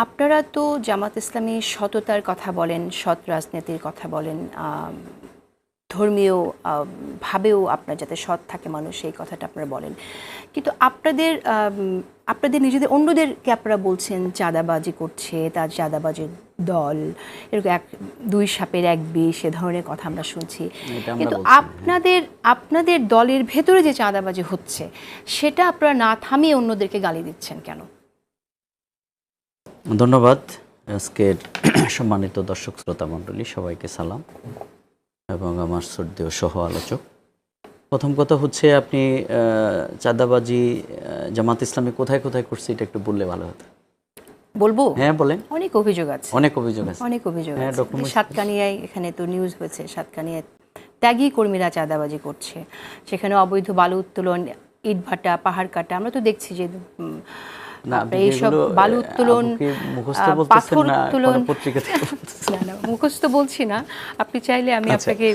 আপনারা তো জামাত ইসলামী সততার কথা বলেন, সৎ রাজনীতির কথা বলেন, ধর্মীয় ভাবেও আপনার যাতে সৎ থাকে মানুষ সেই কথাটা আপনারা বলেন, কিন্তু আপনাদের নিজেদের অন্যদেরকে আপনারা বলছেন চাঁদাবাজি করছে, তার চাঁদাবাজির দল, এরকম দুই সাপের এক বিষ, এ ধরনের কথা আমরা শুনছি। কিন্তু আপনাদের দলের ভেতরে যে চাঁদাবাজি হচ্ছে সেটা আপনারা না থামিয়ে অন্যদেরকে গালি দিচ্ছেন কেন? ধন্যবাদ। আজকের সম্মানিত দর্শক শ্রোতা মণ্ডলী সবাইকে সালাম এবং আমার শ্রদ্ধেয় সহ আলোচক। প্রথম কথা হচ্ছে, আপনি চাঁদাবাজি জামাত ইসলামী কোথায় কোথায় করছে এটা একটু বললে ভালো হতো। বলবো? হ্যাঁ বলেন। অনেক অভিযোগ আছে, অনেক অভিযোগ আছে, অনেক অভিযোগ হ্যাঁ, আছে। সাতকানিয়ায় এখানে তো নিউজ হয়েছে, সাতকানিয়ায় ত্যাগী কর্মীরা চাঁদাবাজি করছে, সেখানে অবৈধ বালু উত্তোলন, ইটভাটা, পাহাড় কাটা, আমরা তো দেখছি যে এইসব বালু উত্তোলন, পাথর উত্তোলন। না, মুখস্থ বলছি না, আপনি চাইলে আমি আপনাকে,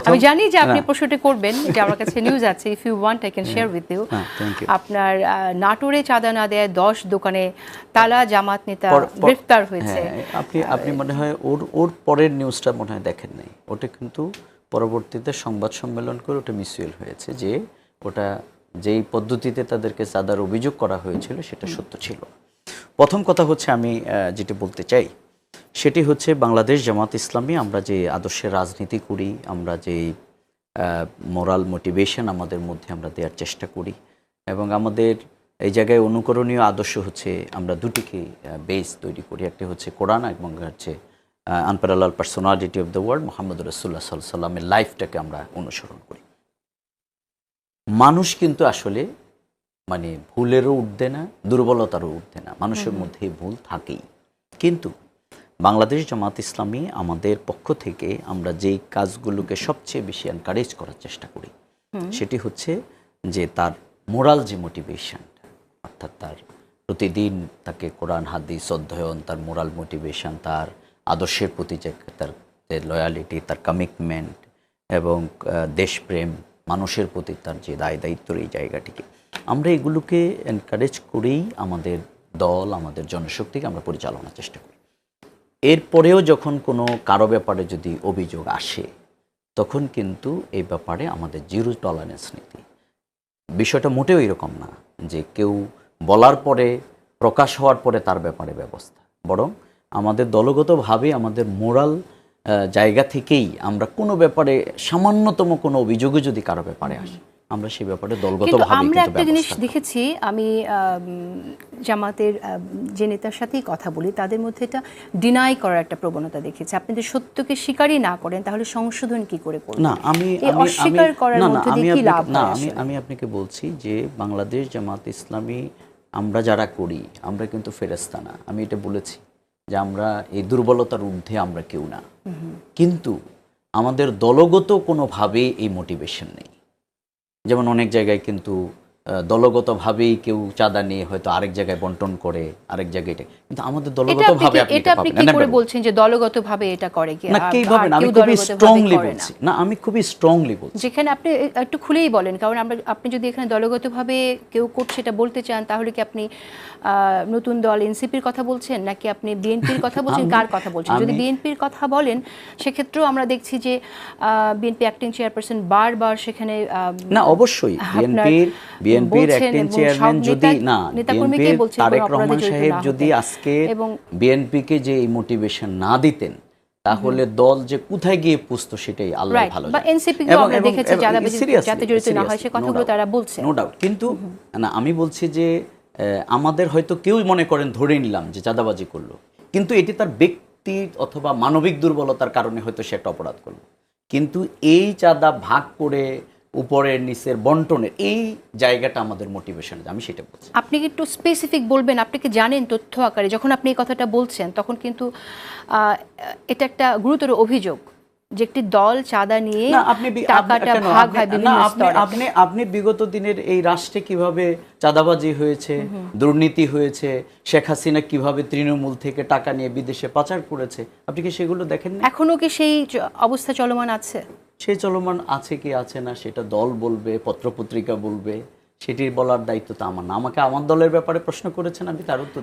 আমি জানি যে আপনি প্রশ্নটি করবেন, যে আমার কাছে নিউজ আছে, if you want I can share with you. আপনার নাটোরে চাঁদা না দেয় 10 দোকানে তালা জামাত নেতা গ্রেফতার হয়েছে। আপনি মনে হয় ওর পরের নিউজটা মনে হয় দেখেন নাই। ওটা কিন্তু পরবর্তীতে সংবাদ সম্মেলন করে ওটা মিসইউল হয়েছে, যে ওটা যেই পদ্ধতিতে তাদেরকে চাঁদার অভিযোগ করা হয়েছিল সেটা সত্য ছিল। প্রথম কথা হচ্ছে, আমি যেটি বলতে চাই সেটি হচ্ছে, বাংলাদেশ জামাত ইসলামী আমরা যে আদর্শের রাজনীতি করি, আমরা যে মোরাল মোটিভেশন আমাদের মধ্যে আমরা দেওয়ার চেষ্টা করি, এবং আমাদের এই জায়গায় অনুকরণীয় আদর্শ হচ্ছে আমরা দুটিকে বেস তৈরি করি। একটি হচ্ছে কোরআন এবং হচ্ছে unparalleled personality of the world Muhammad রাসূলুল্লাহ সাল্লাল্লাহু আলাইহি ওয়াসাল্লামের লাইফটাকে আমরা অনুসরণ করি। মানুষ কিন্তু আসলে মানে ভুলেরও উঠবে না, দুর্বলতারও উঠবে না, মানুষের মধ্যে ভুল থাকেই। কিন্তু বাংলাদেশ জামাত ইসলামী আমাদের পক্ষ থেকে আমরা যেই কাজগুলোকে সবচেয়ে বেশি এনকারেজ করার চেষ্টা করি সেটি হচ্ছে যে তার মোরাল যে মোটিভেশন, অর্থাৎ তার প্রতিদিন তাকে কোরআন হাদিস অধ্যয়ন, তার মোরাল মোটিভেশন, তার আদর্শের প্রতি যে তার লয়ালিটি, তার কমিটমেন্ট এবং দেশপ্রেম, মানুষের প্রতি তার যে দায় দায়িত্বর এই জায়গাটিকে আমরা এগুলোকে এনকারেজ করেই আমাদের দল, আমাদের জনশক্তিকে আমরা পরিচালনার চেষ্টা করি। এরপরেও যখন কোনো কারো ব্যাপারে যদি অভিযোগ আসে তখন কিন্তু এই ব্যাপারে আমাদের জিরো টলারেন্স নীতি। বিষয়টা মোটেও এরকম না যে কেউ বলার পরে, প্রকাশ হওয়ার পরে তার ব্যাপারে ব্যবস্থা, বরং আমাদের দলগতভাবে আমাদের মোরাল জায়গা থেকেই আমরা কোনো ব্যাপারে সামান্যতম কোনো অভিযোগে যদি কারো ব্যাপারে আসে আমরা সেই ব্যাপারে দলগতভাবে। আমরা একটা জিনিস দেখেছি, আমি জামাতের যে নেতার সাথেই কথা বলি তাদের মধ্যে এটা ডিনাই করার একটা প্রবণতা দেখেছি। আপনি যদি সত্যকে স্বীকারই না করেন তাহলে সংশোধন কি করে করবেন? না, আমি অস্বীকার করার মধ্যে দিয়ে কি লাভ? না, আমি আপনাকে বলছি যে বাংলাদেশ জামাত ইসলামী আমরা যারা করি আমরা কিন্তু ফেরেশতা না। আমি এটা বলেছি যে আমরা এই দুর্বলতার ঊর্ধ্বে আমরা কেউ না, কিন্তু আমাদের দলগত কোনোভাবে এই মোটিভেশন নেই। যেমন অনেক জায়গায় কিন্তু দলগতভাবেই কেউ চাঁদা নিয়ে হয়তো আরেক জায়গায় বন্টন করে, আরেক জায়গায়, কিন্তু আমাদের দলগতভাবে এটা আপনি কি করে বলছেন যে দলগতভাবে এটা করে? কি না, কিভাবে না, আমি খুবই স্ট্রংলি বলছি। না, আমি খুবই স্ট্রংলি বলছি। যেখানে আপনি একটু খুলেই বলেন, কারণ আপনি যদি এখানে দলগতভাবে কেউ করছে এটা বলতে চান তাহলে কি আপনি নতুন দল এনসিপির কথা বলছেন নাকি আপনি বিএনপির কথা বলছেন, কার কথা বলছেন? যদি বিএনপির কথা বলেন সেক্ষেত্রেও আমরা দেখছি যে বিএনপি অ্যাক্টিং চেয়ারপারসন বারবার সেখানে, না অবশ্যই বিএনপির অ্যাক্টিং চেয়ারম্যান যদি না, তারেক রহমান সাহেব যদি আজকে বিএনপিকে যে এই মোটিভেশন না দিতেন তাহলে দল যে কোথায় গিয়ে পুষতো সেটাই আল্লাহ ভালো জানে। আমরা দেখেছি যাতে জড়িত না হয় সে কথাগুলো তারা বলছে, নো ডাউট। কিন্তু না, আমি বলছি যে আমাদের হয়তো কেউ মনে করেন ধরে নিলাম যে চাঁদাবাজি করলো, কিন্তু এটি তার ব্যক্তি অথবা মানবিক দুর্বলতার কারণে হয়তো সে একটা অপরাধ করলো, কিন্তু এই চাঁদা ভাগ করে উপরের নিচের বন্টনের এই জায়গাটা আমাদের মোটিভেশন, আমি সেটা বলছি। আপনি কি একটু স্পেসিফিক বলবেন? আপনি কি জানেন তথ্য আকারে যখন আপনি এই কথাটা বলছেন তখন কিন্তু এটা একটা গুরুতর অভিযোগ যে একটি দল চাঁদা নিয়ে টাকাটা ভাগ হয় বিভিন্ন স্তরে। আপনি বিগত দিনের এই রাষ্ট্রে কিভাবে চাঁদাবাজি হয়েছে, দুর্নীতি হয়েছে, শেখ হাসিনা কিভাবে তৃণমূল থেকে টাকা নিয়ে বিদেশে পাচার করেছে, আপনি কি সেগুলো দেখেন না? এখনো কি সেই অবস্থা চলমান আছে? সে চলমান আছে কি আছে না সেটা দল বলবে, পত্রপত্রিকা বলবে, সেটির বলার দায়িত্ব তো আমার না। আমাকে আমার দলের ব্যাপারে প্রশ্ন করেছেন, আমি তার উত্তর